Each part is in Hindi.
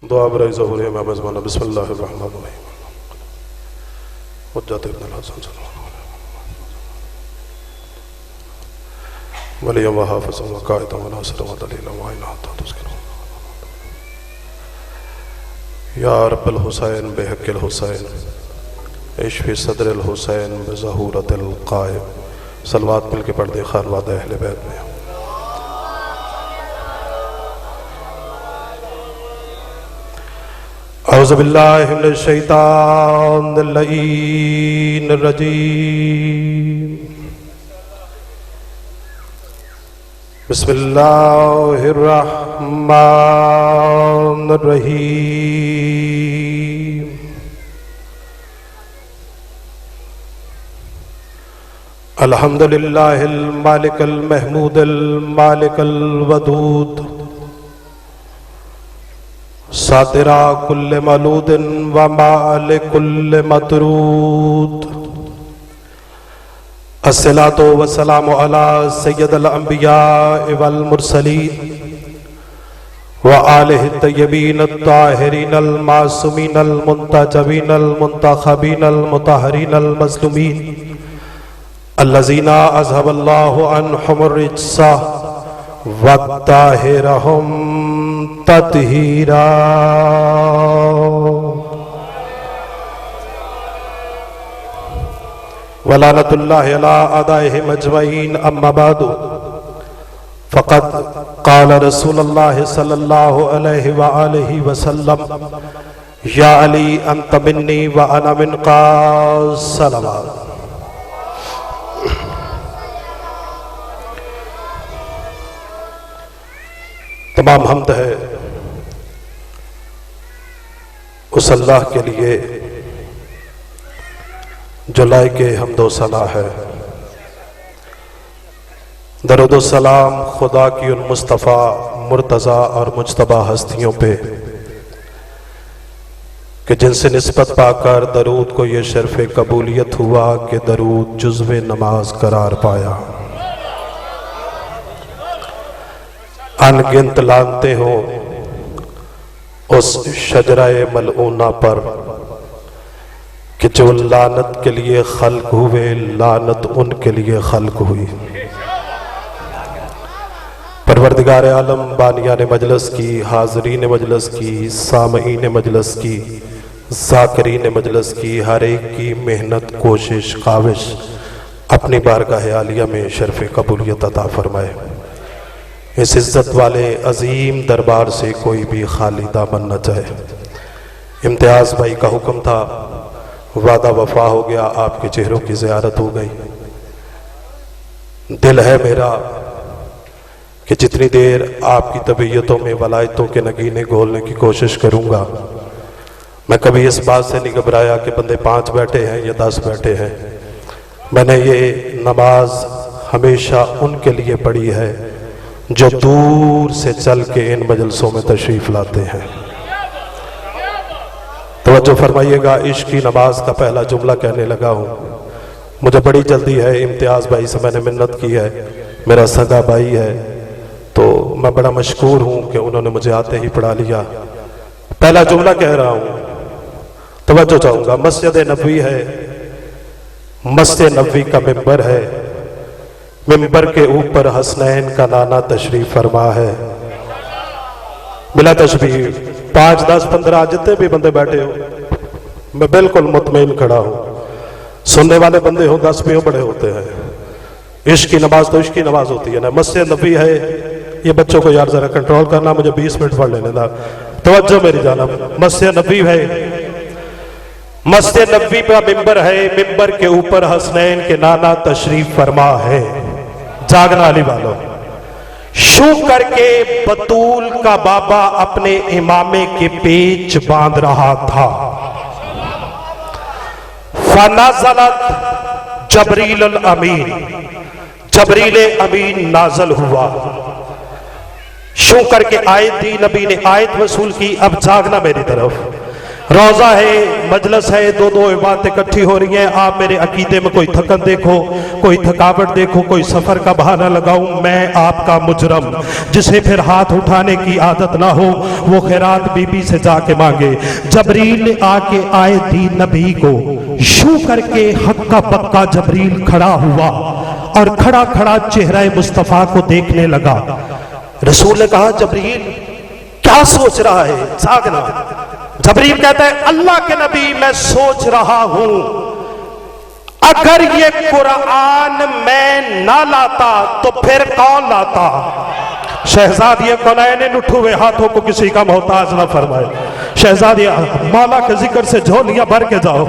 दुआ बराए ज़हूर में मेज़बान बिस्मिल्लाहिर्रहमानिर्रहीम हुज्जत इब्न हसन वलिय्यन व हाफ़िज़न व क़ाइदन व नासिरन व दलीलन व आइना हत्ता तुज़किन या रब्बल हुसैन बिहक़्क़िल हुसैन इश्फ़ी सदरिल हुसैन बिज़हूरतिल क़ाइम। सलवात मिल के पढ़ दे खानवाद अहले बैत में। औज़ु बिल्लाहि मिनश शैतानिर रजीम। बिस्मिल्लाहिर रहमानिर रहीम। अल्हम्दुलिल्लाहिल मालिकिल महमूदिल मालिकिल वदूद सातिरा कुल्ले मलूदिन व माले कुल्ले मतरूद। अस्सलातु वस्सलामु अला सय्यदिल अंबिया वल मुरसलीन व आलिहि तय्यबीन अत्ताहिरीन अल मासूमीन अल मुंतजबीन अल मुंतखबीन अल मुतहरीन अल मज़लूमीन अल्लज़ीना अज़हबल्लाहु अन्हुमुर रिज्सा वत्ताहिरहुम तत्हीरा। वलानतुल्लाहि अला अदाइहिम अजमईन। अम्मा बादु फ़क़द क़ाल रसूलुल्लाह सल्लल्लाहु अलैहि व आलिहि वसल्लम या अली अंत मिन्नी व अना मिनका सलवात। तमाम हम्द है उस अल्लाह के लिए जो लायके हम्दो सना है। दरूद सलाम खुदा की उन मुस्तफ़ा मुर्तज़ा और मुज्तबा हस्तियों पे कि जिनसे निस्बत पाकर दरूद को ये शर्फ़ कबूलियत हुआ कि दरूद जुज़्वे नमाज करार पाया। अनगिनत लानते हो उस शजराए मलऊना पर कि जो लानत के लिए खल्क हुए, लानत उनके लिए खल्क हुई। परवरदिगार आलम बानियान मजलिस की, हाज़रीन मजलिस की, सामईन मजलिस की, ज़ाकिरीन मजलिस की, हर एक की मेहनत कोशिश काविश अपनी बारगाह आलिया में शर्फ़ कबूलियत अता फरमाए। इस इज्जत वाले अजीम दरबार से कोई भी खाली दामन न जाए। इम्तियाज़ भाई का हुक्म था, वादा वफा हो गया, आपके चेहरों की ज़ियारत हो गई। दिल है मेरा कि जितनी देर आपकी तबीयतों में वलायतों के नगीने घोलने की कोशिश करूँगा, मैं कभी इस बात से नहीं घबराया कि बंदे 5 बैठे हैं या 10 बैठे हैं। मैंने ये नमाज हमेशा उनके लिए पढ़ी है जो दूर से चल के इन मजलसों में तशरीफ़ लाते हैं। तवज्जो फरमाइएगा, इश्क की नमाज का पहला जुमला कहने लगा हूँ। मुझे बड़ी जल्दी है, इम्तियाज़ भाई से मैंने मिन्नत की है, मेरा सगा भाई है, तो मैं बड़ा मशकूर हूँ कि उन्होंने मुझे आते ही पढ़ा लिया। पहला जुमला कह रहा हूँ, तवज्जो चाहूँगा। मस्जिद नबवी है, मस्जिद नबवी का मिंबर है, मिंबर के ऊपर हसनैन का नाना तशरीफ फरमा है। बिला तशबीह 5, 10, 15 जितने भी बंदे बैठे हो, मैं बिल्कुल मुतमईन खड़ा हूँ। सुनने वाले बंदे हो 10 भी हो, बड़े होते हैं। इश्क की नमाज तो इश्क की नमाज होती है ना। मस्जिद नबी है, ये बच्चों को यार जरा कंट्रोल करना, मुझे 20 मिनट पढ़ लेने दा। तवज्जो मेरी जानिब। मस्जिद नबी है, मस्जिद नबी का मिंबर है, मिंबर के ऊपर हसनैन के नाना तशरीफ फरमा है। जागना अली वालों, शू करके बतूल का बाबा अपने इमामे के पेच बांध रहा था। फनाज़लत जबरील अमीन, जबरील अमीन नाजल हुआ। शू करके आयत दी, नबी ने आयत वसूल की। अब जागना मेरी तरफ। रोज़ा है, मजलस है, दो दो बातें इकट्ठी हो रही हैं। आप मेरे अकीदे में कोई थकन देखो, कोई थकावट देखो, कोई सफ़र का बहाना लगाऊं, मैं आपका मुजरम। जिसे फिर हाथ उठाने की आदत ना हो वो खैरात बीबी से जाके मांगे। जबरील आके आए दी नबी को, शू करके हक्का पक्का जबरील खड़ा हुआ और खड़ा खड़ा चेहरा मुस्तफ़ा को देखने लगा। रसूल ने कहा, जबरील क्या सोच रहा है, जागना। जबरील कहता है, अल्लाह के नबी मैं सोच रहा हूं अगर ये कुरान मैं ना लाता तो फिर कौन लाता। शहजादी कौनैन उठे हुए हाथों को किसी का मोहताज ना फरमाए। शहजादी मौला के जिक्र से झोलियां भर के जाओ।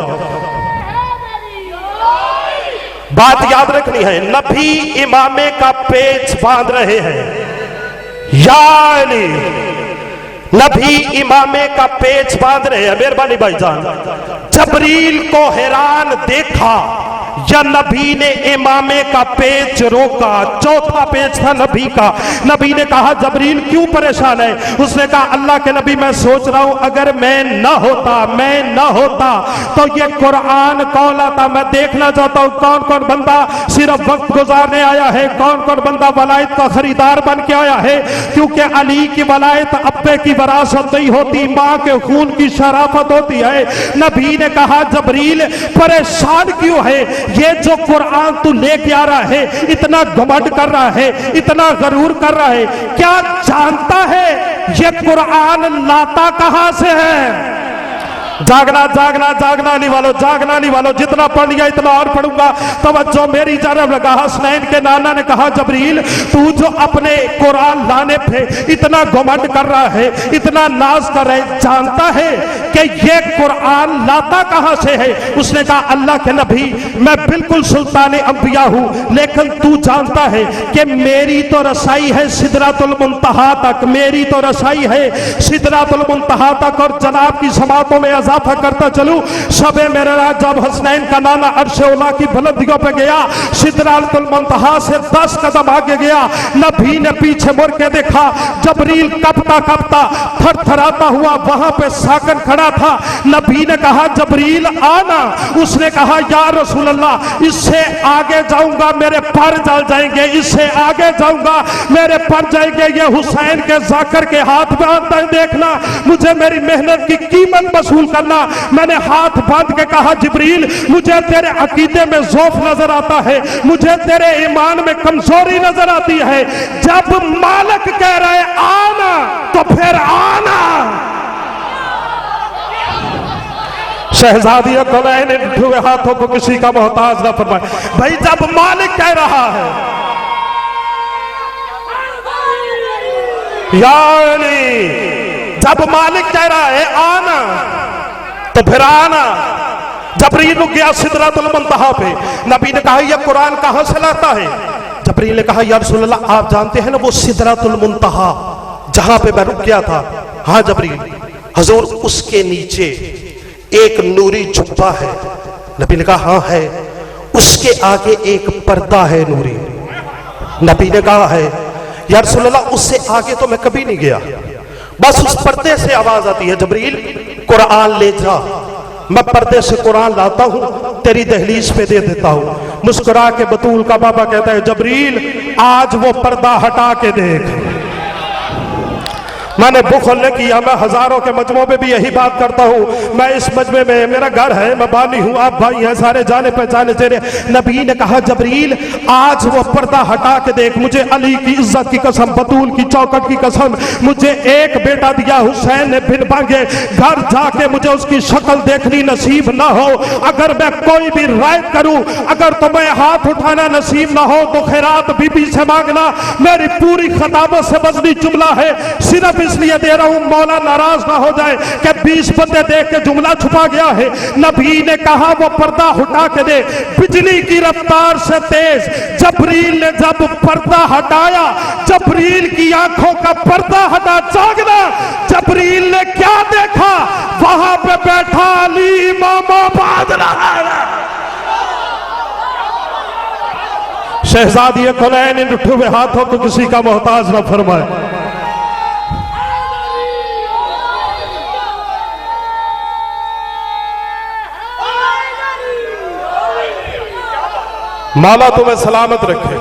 बात याद रखनी है, नबी इमामे का पेच बांध रहे हैं। या अली, नबी इमामे का पेच बांध रहे हैं। मेहरबानी भाईजान, जबरील को हैरान देखा या नबी ने इमामे का पेच रोका। चौथा पेच था नबी का। नबी ने कहा, जबरील क्यों परेशान है? उसने कहा, अल्लाह के नबी मैं सोच रहा हूं अगर मैं ना होता तो ये कुरान कौन लाता। मैं देखना चाहता हूं कौन कौन बंदा सिर्फ वक्त गुजारने आया है, कौन कौन बंदा वलायत का खरीदार बन के आया है। क्योंकि अली की वलायत अब्बे की वरासत नहीं होती, मां के खून की शराफत होती है। नबी ने कहा, जबरील परेशान क्यों है? ये जो कुरान तू लेके आ रहा है, इतना घमंड कर रहा है, इतना गरूर कर रहा है, क्या जानता है ये कुरान लाता कहां से है? जागना जागना जागना नहीं वालों, जागना नहीं वालों, जितना पढ़ लिया इतना और पढ़ूंगा। तवज्जो मेरी जानब लगा। हसनैन के नाना ने कहा, जबरील तू जो अपने कुरान लाने पे इतना घमंड कर रहा है, इतना नाज कर रहा है, जानता है कि ये कुरान लाता कहां से है? उसने कहा, अल्लाह के नबी मैं बिल्कुल सुल्तान अंबिया हूं, लेकिन तू जानता है कि मेरी तो रसाई है सिदरातुल मुंतहा तक, मेरी तो रसाई है सिदरातुल मुंतहा तक। और जनाब की समातों में इजाफा करता चलूं, शबे मेराज जब हसनैन का नाना अर्श औला की बुलंदियों पे गया, सिदरातुल मुंतहा से 10 कदम आगे गया, नबी ने पीछे मुड़ के देखा, जबरील कपता कपता थरथराता हुआ वहां पे साकन खड़ा था। नबी ने कहा, जबरील आना। उसने कहा, या रसूल अल्लाह इससे आगे जाऊंगा मेरे पर जल जाएंगे, इससे आगे जाऊंगा मेरे पर जाएंगे। ये हुसैन के जाकर के हाथ बांधता है, देखना मुझे मेरी मेहनत की कीमत वसूल करना। मैंने हाथ बांध के कहा, जिब्रील मुझे तेरे अकीदे में ज़ौफ नजर आता है, मुझे तेरे ईमान में कमजोरी नजर आती है। जब मालिक कह रहे आना तो फिर आना। शहजादी कौनैन उठे हुए हाथों को किसी का मोहताज ना फरमाए। भाई जब मालिक कह रहा है यानी जब मालिक कह रहा है आना तो फिर आना। जबरील रुक गया सिदरातुल मुंतहा पे। नबी ने कहा, यह कुरान कहां से लाता है? जबरील ने कहा, या रसूल अल्लाह आप जानते हैं ना वो सिदरातुल मुंतहा जहां पे मैं रुक गया था। हाँ जबरील, हुजूर उसके नीचे एक नूरी जुब्बा है। नबी ने कहा, हाँ है। उसके आगे एक पर्दा है नूरी। नबी ने कहा है, या रसूल अल्लाह उससे आगे तो मैं कभी नहीं गया, बस उस पर्दे से आवाज आती है, जबरील कुरान ले जा। मैं पर्दे से कुरान लाता हूं, तेरी दहलीज पे दे देता हूं। मुस्कुरा के बतूल का बाबा कहता है, जबरील आज वो पर्दा हटा के देख। मैंने बुखल नहीं किया, मैं हजारों के मजमों में भी यही बात करता हूँ। मैं इस मजमे में मेरा घर है, मैं बानी हूँ, आप भाई हैं, सारे जाने पहचाने तेरे। नबी ने कहा, जबरील आज वो पर्दा हटा के देख। मुझे अली की इज्जत की कसम, बतूल की चौकट की कसम, मुझे एक बेटा दिया हुसैन ने बिन मांगे, घर जाके मुझे उसकी शक्ल देखनी नसीब ना हो। अगर मैं कोई भी राय करूं, अगर तुम्हें हाथ उठाना नसीब ना हो तो खैरात बीबी से मांगना। मेरी पूरी खिताबत से बजनी जुमला है, सिर्फ इसलिए दे रहा हूं मौला नाराज ना हो जाए कि 20 बंदे देख के जुमला छुपा गया है। नबी ने कहा, वो पर्दा हटा के दे। बिजली की रफ्तार से तेज जबरील ने जब पर्दा हटाया, जबरील की आंखों का पर्दा हटा। जागना, जबरील ने क्या देखा? वहां पे बैठा अली इमामा बांध रहा है। शहजादी कौनैन उठे हुए हाथों को किसी का मोहताज न फरमाए। मौला तुम्हें सलामत रखे।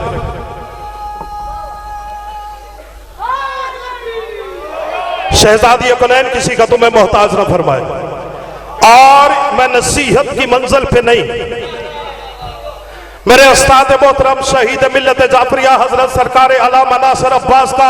शहजादी कुनैन किसी का तुम्हें मोहताज न फरमाए। और मैं नसीहत की मंजिल पे नहीं, मेरे उस्ताद मोहतरम शहीद मिल्लत जाफरिया हजरत सरकार अल्लामा नासिर अब्बास का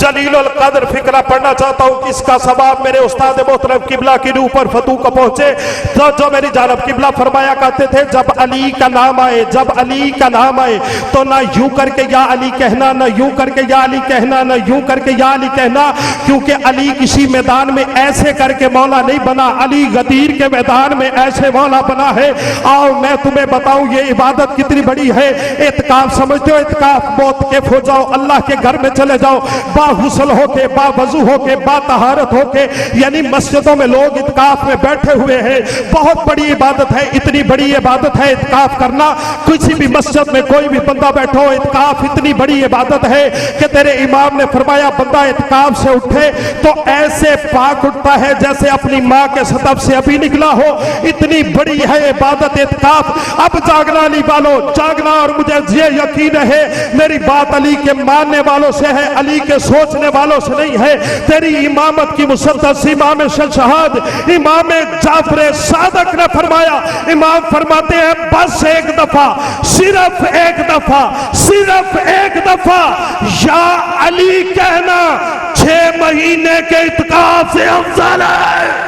जलीलुल कद्र फिक्रा पढ़ना चाहता हूँ कि इसका सवाब मेरे उस्ताद मोहतरम किबला की रूह पर फतू को पहुंचे। तो जो मेरी जानब किबला फरमाया करते थे, जब अली का नाम आए, जब अली का नाम आए तो ना यूं करके या अली कहना, ना यूं करके या अली कहना, ना यूं करके या अली कहना, क्योंकि अली किसी मैदान में ऐसे करके मौला नहीं बना, अली गदीर के मैदान में ऐसे मौला बना है। और मैं तुम्हें बताऊं ये इबादत कितनी बड़ी है। इत्काफ समझते हो? इत्काफ मौत के हो जाओ, अल्लाह के घर में चले जाओ, बाहुसल होके, बावजू होके, बातहारत होके, यानी मस्जिदों में लोग इत्काफ में बैठे हुए हैं। बहुत बड़ी इबादत है, इतनी बड़ी इबादत है इत्काफ करना। किसी भी मस्जिद में कोई भी बंदा बैठो, इत्काफ इतनी बड़ी इबादत है कि तेरे इमाम ने फरमाया बंदा इत्काफ से उठे तो ऐसे पाक उठता है जैसे अपनी माँ के सतब से अभी निकला हो। इतनी बड़ी है इबादत इत्काफ। अब जागना अली वालों, जागना। और मुझे ये यकीन है मेरी बात अली के मानने वालों से है, अली के सोचने वालों से नहीं है। तेरी इमामत की मुसद्दस इमाम शहशाद इमाम जाफर सादक ने फरमाया, इमाम फरमाते हैं बस एक दफा, सिर्फ एक दफा, सिर्फ एक दफा या अली कहना 6 महीने के इत्काफ से अफजल है।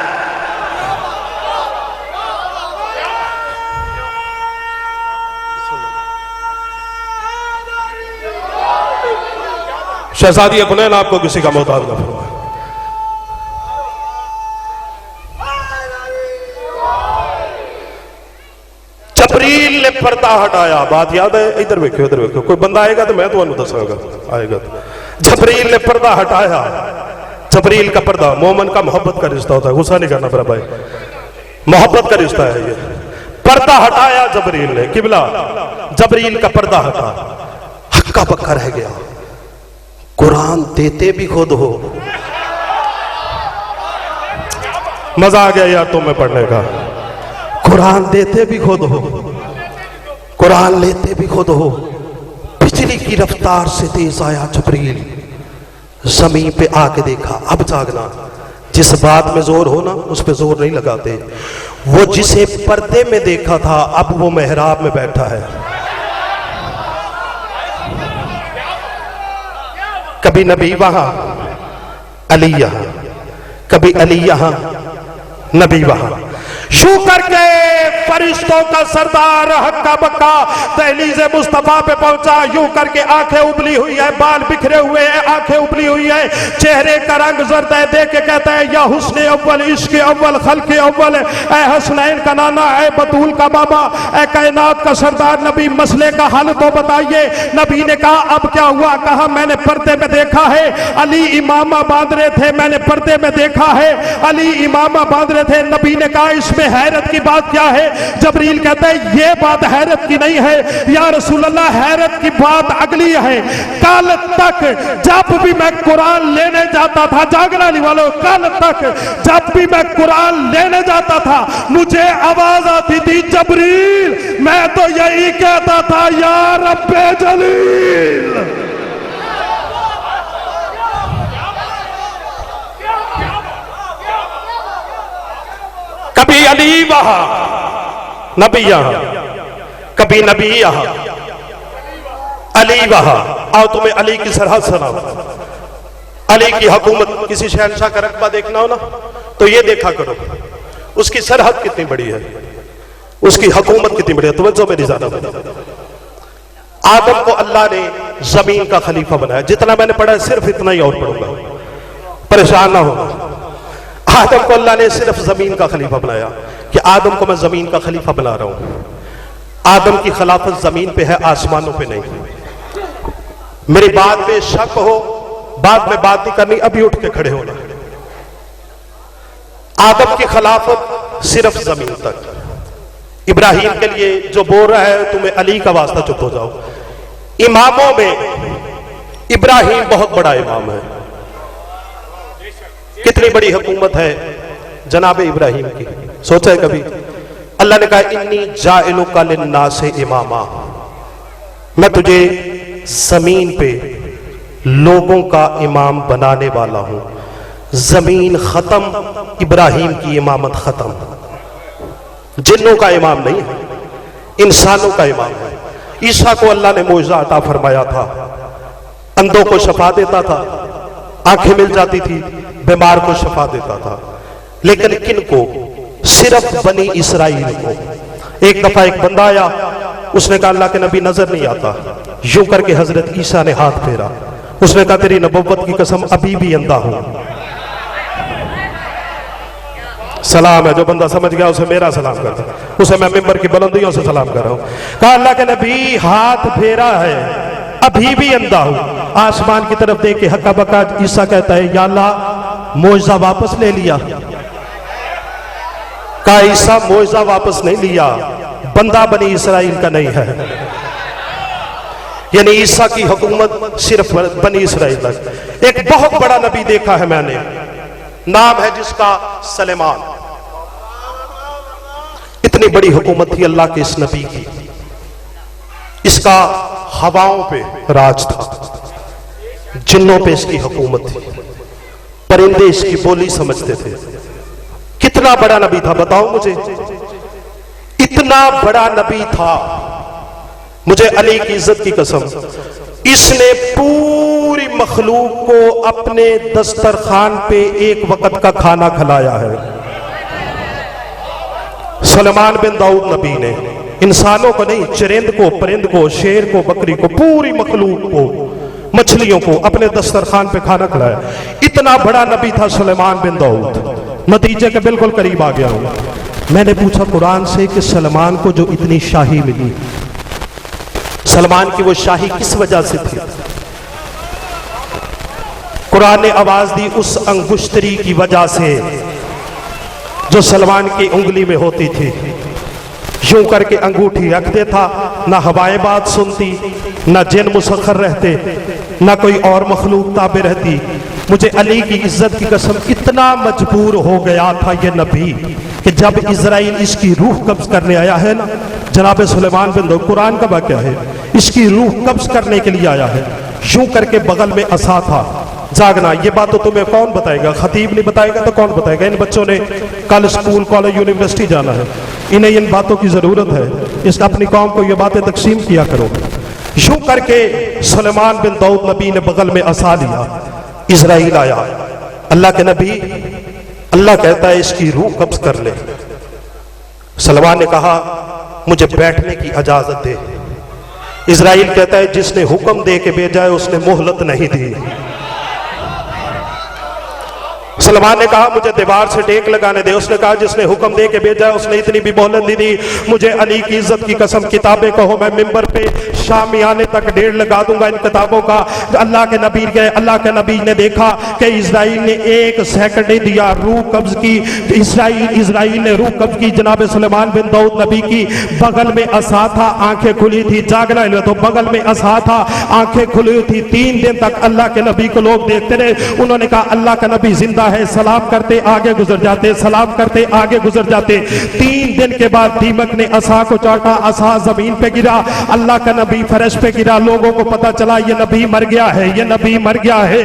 शहजादी कुनैन आपको किसी का मोहताज न फरमाए। जबरील ने पर्दा हटाया, बात याद है? इधर देखो, इधर देखो, कोई बंदा आएगा तो मैं तुम्हें दसांगा, आएगा तो। जबरील ने पर्दा हटाया। जबरील का पर्दा मोमन का मोहब्बत का रिश्ता होता है, गुस्सा नहीं करना मेरा भाई, मोहब्बत का रिश्ता है ये। पर्दा हटाया जबरील ने, किबला जबरील का पर्दा हटा, हक्का बक्का रह गया। कुरान देते भी खुद हो। मजा आ गया यार तुम्हें पढ़ने का। कुरान देते भी खुद हो, कुरान लेते भी खुद हो। बिजली की रफ्तार से तेज आया जबरील, जमीन पे आके देखा। अब जागना, जिस बात में जोर हो ना उस पे जोर नहीं लगाते। वो जिसे पर्दे में देखा था अब वो मेहराब में बैठा है। कभी नबी वहां, अली यहां, कभी अली यहां, नबी वहां। शू करके फरिश्तों का सरदार हक्का बक्का दहलीज़े मुस्तफा पे पहुंचा। यूं करके आंखें उबली हुई है, बाल बिखरे हुए हैं, आंखें उबली हुई है, चेहरे का रंग जर्द है। देख के कहता है या हुस्न अव्वल, इश्क अव्वल, खल्क अव्वल, ऐ हसनैन का नाना, ऐ बतूल का बाबा, ऐ कायनात का सरदार नबी, मसले का हल तो बताइए। नबी ने कहा अब क्या हुआ? कहा मैंने पर्दे में देखा है अली इमामा बांध रहे थे, मैंने पर्दे में देखा है अली इमामा बांध रहे थे। नबी ने कहा इसमें हैरत की बात क्या है? जबरील कहता है ये बात हैरत की नहीं है या रसूल अल्लाह, हैरत की बात अगली है। कल तक जब भी मैं कुरान लेने जाता था, जागना वालों, कल तक जब भी मैं कुरान लेने जाता था मुझे आवाज आती थी जबरील, मैं तो यही कहता था या रब्बे जलील। कभी अली वहां, नबी यहां, कभी नबी यहां, अली वहां। आओ तुम्हें अली की सरहद सुनाओ। अली की हुकूमत, किसी शहंशाह का रकबा देखना हो ना तो ये देखा करो उसकी सरहद कितनी बड़ी है, उसकी हुकूमत कितनी बड़ी है। तुम्हें मेरी ज्यादा आदम को अल्लाह ने जमीन का खलीफा बनाया। जितना मैंने पढ़ा है सिर्फ इतना ही और पढ़ूंगा, परेशान ना होगा। आदम को अल्लाह ने सिर्फ जमीन का खलीफा बनाया कि आदम को मैं जमीन का खलीफा बना रहा हूं। आदम की खिलाफत जमीन पे है, आसमानों पे नहीं। मेरी बात पे शक हो, बाद में बात नहीं करनी, अभी उठ के खड़े होना। आदम की खिलाफत सिर्फ जमीन तक। इब्राहिम के लिए जो बोल रहा है तुम्हें अली का वास्ता, चुप हो जाओ। इमामों में इब्राहिम बहुत बड़ा इमाम है। कितनी बड़ी हुकूमत है जनाब इब्राहिम की, सोचा है कभी? अल्लाह ने कहा इन्नी जाइलुका लिन्नास इमामा, मैं तुझे जमीन पे लोगों का इमाम बनाने वाला हूं। जमीन खत्म, इब्राहिम की इमामत खत्म। जिन्नों का इमाम नहीं है, इंसानों का इमाम है। ईसा को अल्लाह ने मोइज़ा अता फरमाया था, अंधों को शफा देता था, आंखें मिल जाती थी, बीमार को शफा देता था। लेकिन किन को? सिर्फ बनी इसराइल को। एक दफा एक बंदा आया, उसने कहा अल्लाह के नबी नजर नहीं आता। यूं करके हजरत ईसा ने हाथ फेरा, उसने कहा तेरी नबुव्वत की कसम अभी भी अंधा हूं। सलाम है, जो बंदा समझ गया उसे मेरा सलाम करता, उसे मैं मिंबर की बुलंदियों से सलाम कर रहा हूं। कहा अल्लाह के नबी हाथ फेरा है, अभी भी अंधा हूं। आसमान की तरफ देख के हक्का बक्का ईसा कहता है या अल्लाह मोइज़ा वापस ले लिया। कहा ईसा मोइज़ा वापस नहीं लिया, बंदा बनी इसराइल का नहीं है। यानी ईसा की हुकूमत सिर्फ बनी इसराइल तक। एक बहुत बड़ा नबी देखा है मैंने, नाम है जिसका सलेमान। इतनी बड़ी हुकूमत थी अल्लाह के इस नबी की, इसका हवाओं पे राज था, जिन्नों पे इसकी हुकूमत थी, परिंदे इसकी बोली समझते थे। कितना बड़ा नबी था बताओ मुझे, इतना बड़ा नबी था। मुझे अली की इज्जत की कसम, इसने पूरी मखलूक को अपने दस्तरखान पे एक वक्त का खाना खिलाया है। सुलेमान बिन दाऊद नबी ने इंसानों को नहीं, चरिंद को, परिंद को, शेर को, बकरी को, पूरी मखलूक को, मछलियों को अपने दस्तरखान पे खाना खिलाया। इतना बड़ा नबी था सुलेमान बिन दाऊद। नतीजे के बिल्कुल करीब आ गया हूं। मैंने पूछा कुरान से कि सलमान को जो इतनी शाही मिली, सलमान की वो शाही किस वजह से थी? कुरान ने आवाज दी उस अंगुश्तरी की वजह से जो सलमान की उंगली में होती थी। यूं करके अंगूठी रख देता, ना हवाएं बात सुनती, ना जिन मुसख्खर रहते, ना कोई और मखलूक ताबे रहती। मुझे अली की इज्जत की कसम इतना मजबूर हो गया था ये नबी कि जब इजराइल इसकी रूह कब्ज करने आया है ना, जनाब सुलेमान बिन दाऊद, कुरान का वाक़या है, इसकी रूह कब्ज करने के लिए आया है। यूं करके बगल में असा था। जागना, ये बात तो तुम्हें कौन बताएगा? खतीब नहीं बताएगा तो कौन बताएगा? इन बच्चों ने कल स्कूल, कॉलेज, यूनिवर्सिटी जाना है, इन्हें इन बातों की जरूरत है। इसका अपनी कौम को ये बातें तकसीम किया करो। यूं करके सुलेमान बिन दाऊद नबी ने बगल में असा लिया, इजराइल आया। अल्लाह के नबी, अल्लाह कहता है इसकी रूह कब्ज कर ले। सलमान ने कहा मुझे बैठने की इजाजत दे। इजराइल कहता है जिसने हुक्म दे के भेजा है उसने मोहलत नहीं दी। सलमान ने कहा मुझे दीवार से टेक लगाने दे। उसने कहा जिसने हुक्म दे के भेजा है उसने इतनी भी मोहलत नहीं दी। मुझे अली की इज्जत की कसम, किताबें कहो, मैं मिंबर पे शामियाने तक 1.5 लगा दूंगा इन किताबों का। अल्लाह के नबी गए, अल्लाह के नबी ने देखा कि इजराइल ने 1 सेकंड नहीं दिया, रूह कब्ज की। इजराइल ने रूह कब्ज की। जनाब सुलेमान बिन दाऊद नबी की बगल में असा था, आंखें खुली थी। जागना है तो बगल में असा था, आंखें खुली थी। 3 दिन तक अल्लाह के नबी को लोग देखते रहे। उन्होंने कहा अल्लाह का नबी जिंदा है, सलाम करते आगे गुजर जाते, सलाम करते आगे गुजर जाते। 3 दिन के बाद दीमक ने असा को चाटा, असा जमीन पे गिरा, अल्लाह का नबी फर्श पे गिरा। लोगों को पता चला ये नबी मर गया है, ये नबी मर गया है।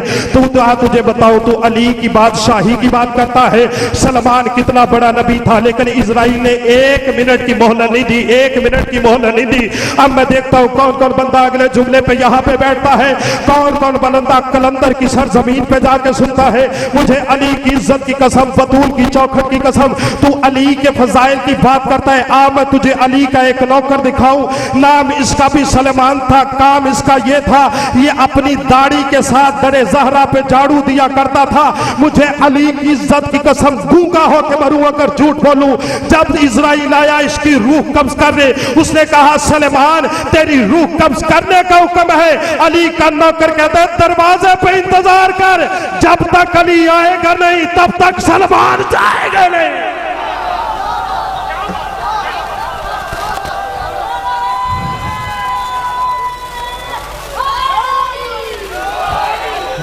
तुझे बताओ, तू अली की बादशाही की बात करता है। सलमान कितना बड़ा नबी था, लेकिन इजराइल ने 1 मिनट की मोहलत नहीं दी, 1 मिनट की मोहलत नहीं दी। अब मैं देखता हूं कौन कौन बंदा अगले जुमले पे यहां पे बैठता है, कौन कौन बंदा कलंदर की सरजमीन पे जाके सुनता है। मुझे अली की इज्जत की कसम, बतूल की चौखट की कसम, तू अली के फजाइल की बात करता है। आ मैं तुझे अली का एक नौकर दिखाऊं। नाम इसका भी सलमान था, काम इसका ये था, ये अपनी दाढ़ी के साथ दरे जहरा पे झाड़ू दिया करता था। मुझे अली की इज्जत की कसम गूंगा होकर मरूं अगर झूठ बोलूं। जब इजराइल आया इसकी रूह कब्ज करने, उसने कहा सलमान तेरी रूह कब्ज करने का हुक्म है। अली का नौकर कहता है दरवाजे पे इंतजार कर, जब तक अली आएगा नहीं तब तक सलमान जाएगा नहीं।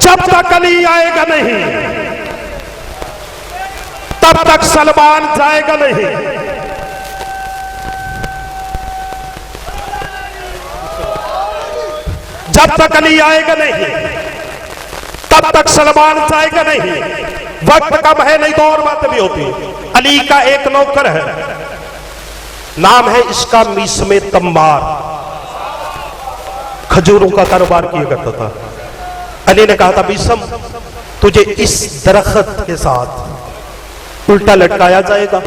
जब तक अली आएगा नहीं तब तक सलमान जाएगा नहीं। जब तक अली आएगा नहीं तब तक सलमान जाएगा नहीं। वक्त कम है, नहीं तो और बातें भी होती। अली का एक नौकर है, नाम है इसका मीसम तम्मार, खजूरों का कारोबार किया करता था। अली ने कहा था मीसम तुझे इस दरख्त के साथ उल्टा लटकाया जाएगा,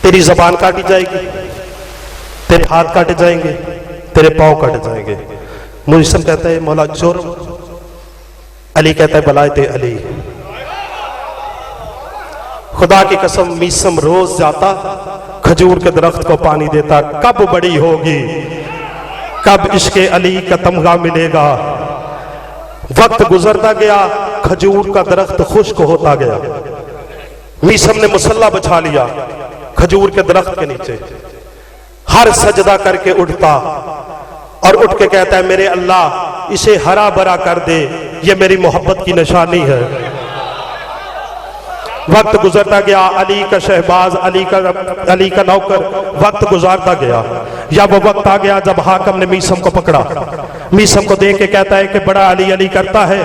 तेरी जबान काटी जाएगी, तेरे हाथ काटे जाएंगे, तेरे पांव काटे जाएंगे। मीसम कहता है मौला जुर्म। अली कहता है बलायते अली। खुदा की कसम मीसम रोज जाता, खजूर के दरख्त को पानी देता। कब बड़ी होगी, कब इश्के अली का तमगा मिलेगा। वक्त गुजरता गया, खजूर का दरख्त खुश्क होता गया। मीसम ने मुसल्ला बिछा लिया खजूर के दरख्त के नीचे। हर सजदा करके उठता और उठ के कहता है मेरे अल्लाह इसे हरा भरा कर दे, ये मेरी मोहब्बत की निशानी है। वक्त गुजरता गया, अली का शहबाज, अली का नौकर वक्त गुजारता गया। या वो वक्त आ गया जब हाकम ने मीसम को पकड़ा। मीसम को देख के कहता है कि बड़ा अली अली करता है,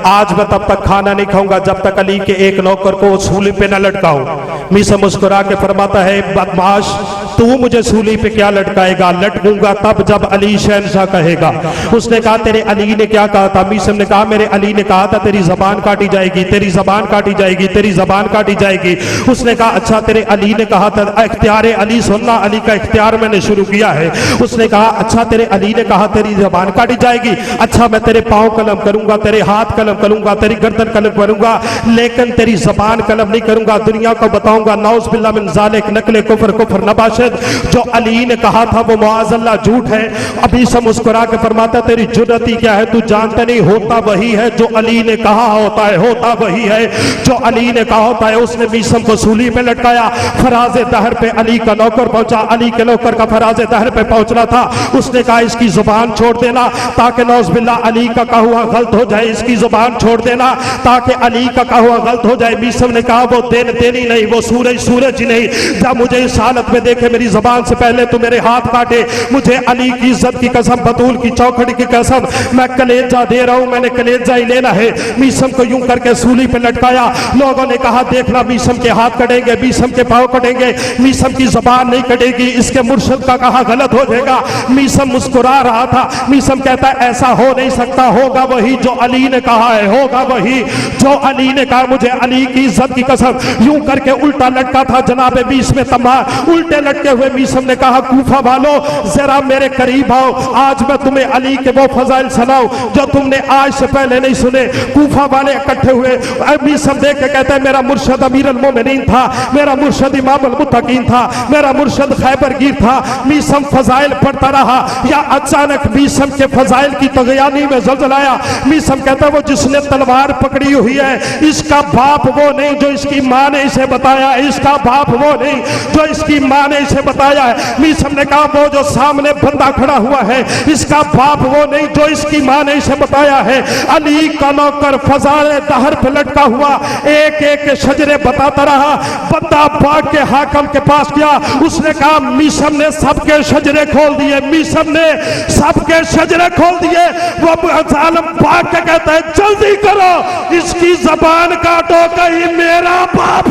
आज मैं तब तक खाना नहीं खाऊंगा जब तक अली के एक नौकर को सूली पे न लटकाऊं। मीसम मुस्कुरा के फरमाता है बदमाश तू मुझे सूली पे क्या लटकाएगा, लटकूंगा तब जब अली शहनशाह कहेगा। उसने कहा तेरे अली ने क्या कहा था? मीसम ने कहा मेरे अली ने कहा था तेरी जबान काटी जाएगी, तेरी जबान काटी जाएगी, तेरी जबान काटी जाएगी। उसने कहा अच्छा तेरे अली ने कहा था, इख्तियार अली सुनना, अली का इख्तियार मैंने शुरू किया है। उसने कहा अच्छा तेरे अली ने कहा तेरी जबान काटी जाएगी, अच्छा मैं तेरे पांव कलम करूंगा, तेरे हाथ कलम करूंगा, तेरी गर्दन कलम करूंगा, लेकिन तेरी जबान कलम नहीं करूंगा। दुनिया को बताऊंगा नौज बिल्लाह मिन ज़ालिक नकले कुफर कुफर नबाशद, जो अली ने कहा था वो मुआज़ल्लाह झूठ है। अभी से मुस्कुरा के फरमाता तेरी जुर्रती क्या है, तू जानता नहीं होता वही है जो अली ने कहा होता है, होता वही है जो अली ने कहा होता है। उसने मीसम को सूली में लटकाया। फराजे दहर पे अली का नौकर पहुंचा, अली के नौकर का फराजे दहर पे पहुंचना था। उसने कहा इसकी जुबान छोड़ देना ताकि नौज बिल्लाह अली का कहा हुआ गलत हो जाए, इसकी जुबान छोड़ देना ताकि अली का कहा हुआ गलत हो जाए। मीसम ने कहा वो देनी नहीं, वो सूरज ही नहीं, जब मुझे इस हालत में देखे मेरी जबान से पहले तो मेरे हाथ काटे। मुझे अली की इज्जत की कसम, बतूल की चौखड़ी की कसम, मैं कलेजा दे रहा हूं, मैंने कलेजा ही लेना है। मीसम को यूं करके सूली पे लटकाया। लोगों ने कहा देखना मीसम के हाथ कटेंगे, मीसम के पांव कटेंगे, मीसम की जबान नहीं कटेगी, इसके मुर्शिद का कहा गलत हो जाएगा। मीसम मुस्कुरा रहा था। मीसम कहता है ऐसा हो नहीं सकता, होगा वही जो अली ने कहा है, होगा वही जो अली ने कहा। मुझे अली की इज्जत की कसम, यूं करके उल्टा लटका था जनाबे मीसम तम्मार। उल्टे लटके हुए मीसम ने कहा कूफा वालों जरा मेरे करीब आओ, आज मैं तुम्हें अली के वो फजाइल सुनाऊं जो तुमने आज से पहले नहीं सुने। कूफा वाले इकट्ठे हुए। मीसम देख के कहता है मेरा मुर्शद अमीर अल मोमिनीन था, मेरा मुर्शद इमाम अल मुत्तकीन था, मेरा मुर्शद खैबर गिर था। मीसम फजाइल पढ़ता रहा, या अचानक मीसम के फजाइल की तगयानी में ज़लज़ला आया। मीसम कहता है वो जिसने तलवार पकड़ी हुई है इसका बाप वो नहीं जो इसकी माँ ने इसे बताया, इसका बाप वो नहीं जो इसकी माँ ने इसे बताया है। मीसम ने कहा वो जो सामने बंदा खड़ा हुआ है इसका बाप वो नहीं जो इसकी माँ ने इसे बताया है। अली का नौकर फजाइल दहर पे लटका हुआ एक एक शजरे बताता रहा। बंदा भाग के हाकम के पास गया। उसने कहा मीसम ने सबके शजरे खोल दिए, मीसम ने सबके शजरे खोल दिए। वो जालिम भाग के कहता है जल्दी करो, इसकी जबान काटो, कहीं मेरा बाप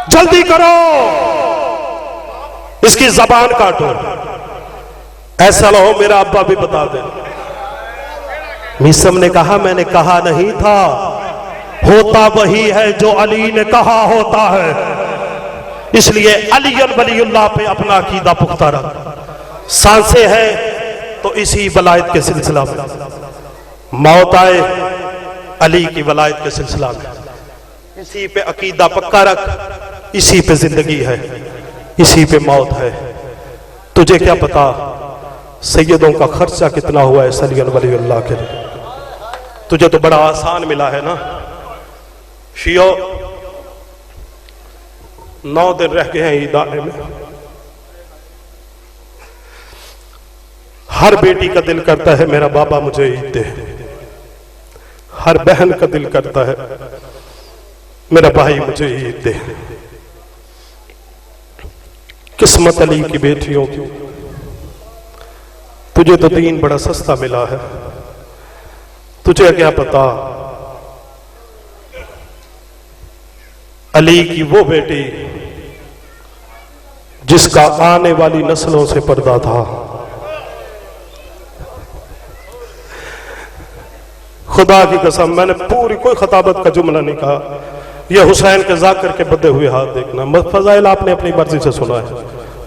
जल्दी करो, इसकी जबान काटो, ऐसा ना हो मेरा अब्बा भी बता दे। मीसम ने कहा मैंने कहा नहीं था, होता वही है जो अली ने कहा होता है। इसलिए अली वलीउल्लाह पे अपना अकीदा पुख्ता रख। सांसें हैं तो इसी वलायत के सिलसिला में, मौत आए अली की वलायत के सिलसिला में, इसी पे अकीदा पक्का रख, इसी पे जिंदगी है, इसी पे मौत है। तुझे क्या पता सैयदों का खर्चा कितना हुआ है अली वलीउल्लाह के लिए? तुझे तो बड़ा आसान मिला है ना। शियो 9 दिन रह गए हैं ईद आने में। हर बेटी का दिल करता है मेरा बाबा मुझे ईद दे, हर बहन का दिल करता है मेरा भाई मुझे ईद दे। किस्मत अली की बेटियों की, तुझे तो दीन बड़ा सस्ता मिला है। तुझे क्या पता अली की वो बेटी जिसका आने वाली नस्लों से पर्दा था। खुदा की कसम, मैंने पूरी कोई खताबत का जुमला नहीं कहा। यह हुसैन के जाकर के बदे हुए हाथ देखना। फजाइल आपने अपनी मर्जी से सुना है,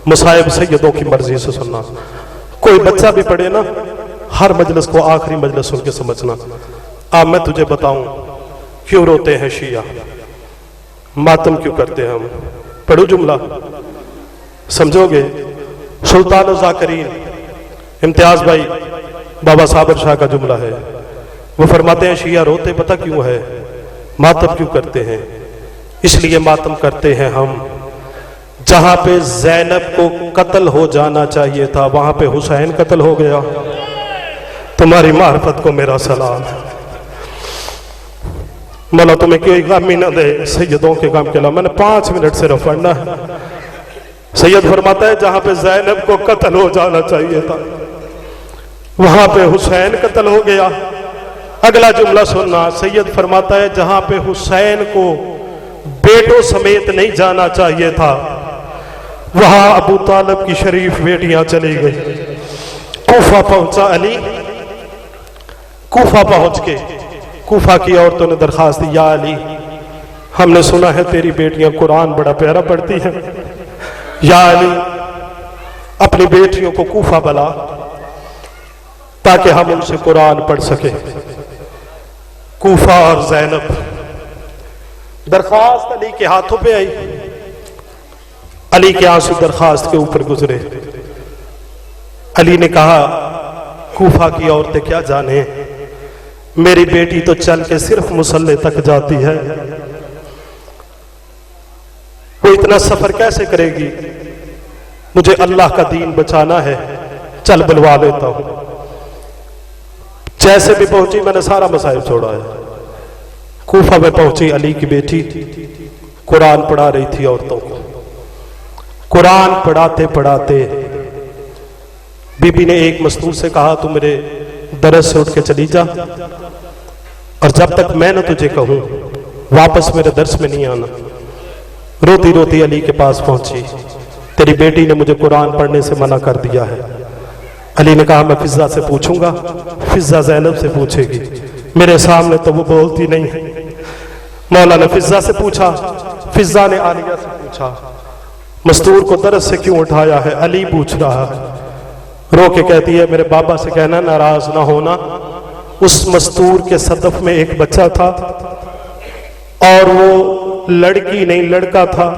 मुसाहिब सैयदों की मर्जी से सुनना। कोई बच्चा भी पढ़े ना, हर मजलिस को आखिरी मजलिस सुन के समझना। अब मैं तुझे बताऊं क्यों रोते हैं शिया, मातम क्यों करते हैं हम। पढ़ू जुमला, समझोगे। सुल्तान ज़ाकिरीन इम्तियाज भाई बाबा साबर शाह का जुमला है। वो फरमाते हैं शिया रोते पता क्यों है, मातम क्यों करते हैं। इसलिए मातम करते हैं हम, जहां पे ज़ैनब को कत्ल हो जाना चाहिए था वहां पे हुसैन कत्ल हो गया। तुम्हारी मार्फत को मेरा सलाम। मौला तुम्हें कोई गम ही ना दे सैयदों के गम के अलावा। मैंने 5 मिनट सिर्फ पढ़ना है। सैयद फरमाता है जहां पे ज़ैनब को कत्ल हो जाना चाहिए था वहां पे हुसैन कत्ल हो गया। अगला जुमला सुनना, सैयद फरमाता है जहां पे हुसैन को बेटों समेत नहीं जाना चाहिए था वहां अबू तालिब की शरीफ बेटियां चली गई। कूफा पहुंचा अली, कूफा पहुंच के कूफा की औरतों ने दरखास्त दी, या अली हमने सुना है तेरी बेटियां कुरान बड़ा प्यारा पढ़ती हैं, या अली अपनी बेटियों को कूफा बुला ताकि हम उनसे कुरान पढ़ सके। कूफा और ज़ैनब, दरखास्त अली के हाथों पे आई। अली के आंसू दरखास्त के ऊपर गुजरे। अली ने कहा कूफा की औरतें क्या जाने, मेरी बेटी तो चल के सिर्फ मुसल्ले तक जाती है, वो इतना सफर कैसे करेगी। मुझे अल्लाह का दीन बचाना है, चल बुलवा लेता हूं। जैसे भी पहुंची मैंने सारा मसाइब छोड़ा है। कूफा में पहुंची, अली की बेटी कुरान पढ़ा रही थी औरतों को। कुरान पढ़ाते पढ़ाते बीबी ने एक मस्तूर से कहा तू मेरे दरस से उठ के चली जा और जब तक मैं न तुझे कहूं वापस मेरे दर्स में नहीं आना। रोती रोती अली के पास पहुंची, तेरी बेटी ने मुझे कुरान पढ़ने से मना कर दिया है। अली ने कहा मैं फिजा से पूछूंगा। फिजा ज़ैनब से पूछेगी, मेरे सामने तो वो बोलती नहीं है। मौला ने फिजा से पूछा, फिजा ने आलिया से पूछा, मस्तूर को दरस से क्यों उठाया है। अली पूछ रहा है। रो के कहती है मेरे बाबा से कहना नाराज ना होना, उस मस्तूर के सदफ में एक बच्चा था और वो लड़की नहीं लड़का था।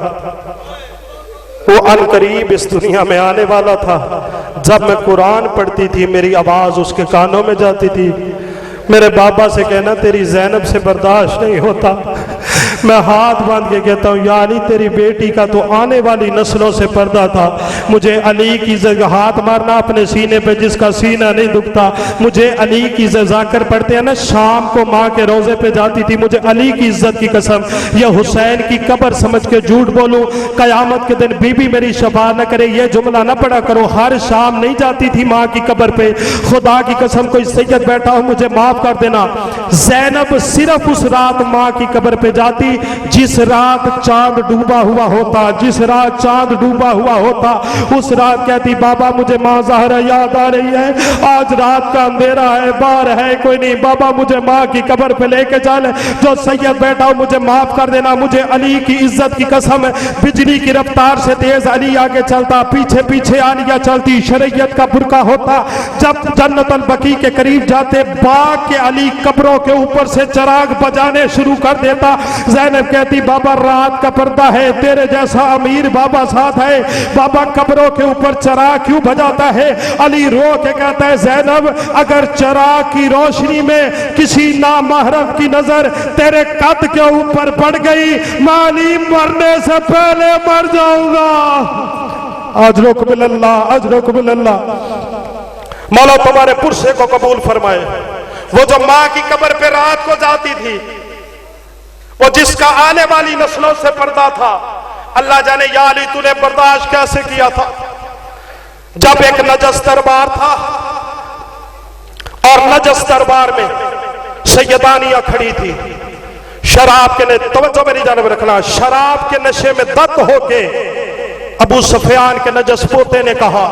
वो अनकरीब इस दुनिया में आने वाला था। जब मैं कुरान पढ़ती थी मेरी आवाज उसके कानों में जाती थी। मेरे बाबा से कहना तेरी ज़ैनब से बर्दाश्त नहीं होता। मैं हाथ बांध के कहता हूँ या अली तेरी बेटी का तो आने वाली नस्लों से पर्दा था। मुझे अली की जगह हाथ मारना अपने सीने पे जिसका सीना नहीं दुखता। मुझे अली की जाकर पढ़ते हैं ना, शाम को माँ के रोजे पे जाती थी। मुझे अली की इज्जत की कसम यह हुसैन की कब्र समझ के झूठ बोलूं, कयामत के दिन बीबी मेरी शफा न करे ये जुमला न पढ़ा करो। हर शाम नहीं जाती थी माँ की कब्र पे। खुदा की कसम कोई सैयद बैठा हो मुझे माफ कर देना। ज़ैनब सिर्फ उस रात माँ की कब्र पे जाती जिस रात चांद डूबा हुआ होता। जिस रात चांद डूबा हुआ होता उस रात कहती बाबा मुझे माँ ज़हरा याद आ रही है, आज रात का अंधेरा है, बाहर है कोई नहीं, बाबा मुझे माँ की कब्र पे लेके चल। जो सैयद बैठा हो मुझे माफ कर देना। मुझे अली की इज्जत की कसम बिजली की रफ्तार से तेज अली आगे चलता, पीछे पीछे आलिया चलती, शरीयत का बुरका होता। जब जन्नतुल बकी के करीब जाते बाग के अली कब्रों के ऊपर से चिराग बजाने शुरू कर देता। ज़ैनब कहती बाबा रात का पर्दा है, तेरे जैसा अमीर बाबा साथ है, बाबा कब्रों के ऊपर चिराग क्यों बजाता है। अली रो के कहता है ज़ैनब अगर चिराग की रोशनी में किसी नामहरम की नजर तेरे कद के ऊपर पड़ गई मैं अली मरने से पहले मर जाऊंगा। अजरुक बिल्लाह, अजरुक बिल्लाह। मौला तुम्हारे पुरसे को कबूल फरमाए। वो जो माँ की कब्र पे रात को जाती थी, वो जिसका आने वाली नस्लों से पर्दा था, अल्लाह जाने या अली तूने बर्दाश्त कैसे किया था। जब एक नजस दरबार था और नजस दरबार में सैयदानियां खड़ी थी, शराब के तवज्जो मेरी जानब रखना, शराब के नशे में दत्त होके अबू सुफियान के नजस पोते ने कहा,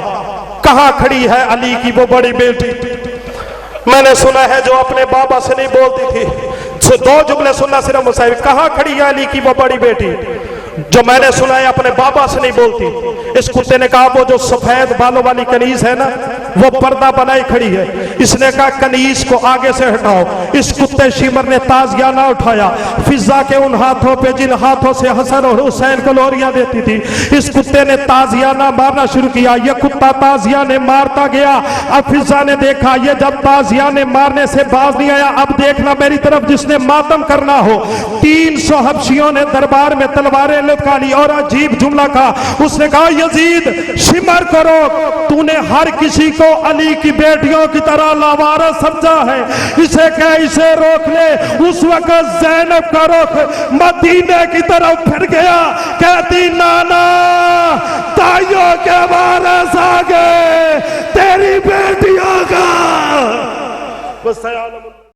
कहां खड़ी है अली की वो बड़ी बेटी। मैंने सुना है जो अपने बाबा से नहीं बोलती थी, दो जुमले सुनना सिर्फ मुसाहिब, कहां खड़ी है अली की वो बड़ी बेटी। जो मैंने सुना है अपने बाबा से नहीं बोलती। इस कुत्ते ने कहा वो जो सफेद बालों वाली कनीज है ना, वो पर्दा बनाई खड़ी है। इसने कहा कनीज को आगे से हटाओ। इस कुत्ते शिमर ने ताजियाना उठाया, फिजा के उन हाथों पे जिन हाथों से हसन और हुसैन को लोरियां देती थी, इस कुत्ते ने ताजियाना मारना शुरू किया। यह कुत्ता ताजियाने मारता गया। अब फिजा ने देखा ये जब ताजियाने मारने से बाज नहीं आया, अब देखना मेरी तरफ जिसने मातम करना हो। 300 हबशियों ने दरबार में तलवारें लटका ली और अजीब जुमला कहा। उसने कहा यजीद शिमर को रोक, तूने हर किसी को अली की बेटियों की तरह लावारा समझा है, इसे कह इसे रोक ले। उस वक्त ज़ैनब का रुख मदीने की तरफ फिर गया, कहती नाना ताइयों के वारिस आ गए, तेरी बेटियों का।